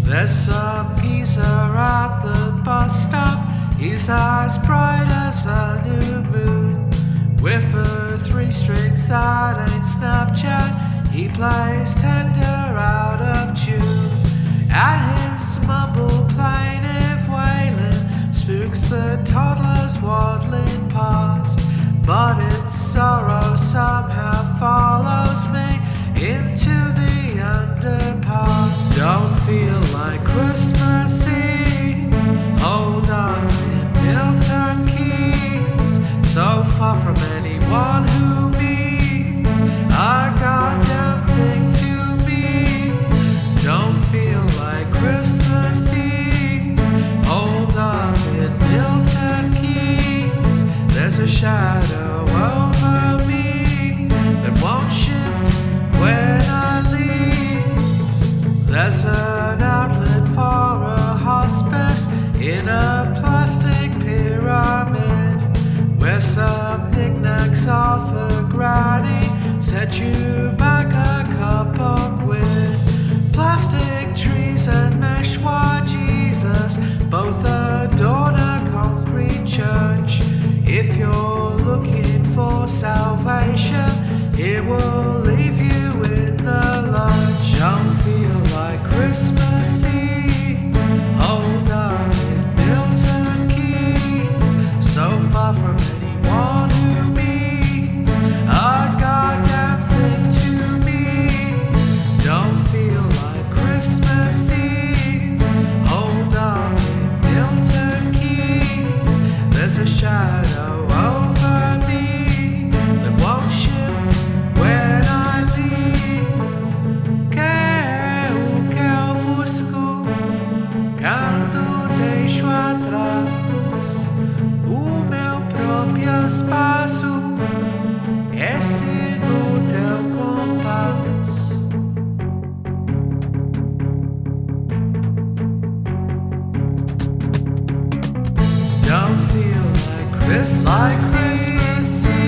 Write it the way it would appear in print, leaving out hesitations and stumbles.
There's some geezer at the bus stop. He's as bright as a new moon, with a 3 strings that ain't Snapchat. He plays tender out of tune, and his mumble plaintive wailing spooks the toddlers waddling past. But its sorrow somehow follows me into the underpass. Don't feel like Christmas Eve, hold on in Milton Keynes, so far from anyone who means a goddamn thing to me. Don't feel like Christmas Eve, hold on in Milton Keynes. There's a shadow over me that won't shift when I leave. There's an outlet for a hospice in a plastic pyramid, where some knickknacks off a granny set you back a couple quid. Plastic trees and meshwa Jesus both adorn a concrete church. If you're looking for salvation, it will leave you in the lurch. Don't feel like Christmas Eve, hold up in Milton Keynes, so far from anyone who means a goddamn thing to me. Don't feel like Christmas Eve, hold up in Milton Keynes. There's a shadow over me that won't shift when I leave. Que eu busco quando deixo atrás o meu próprio espaço, é sigo teu compás. Don't feel like Christmas Eve.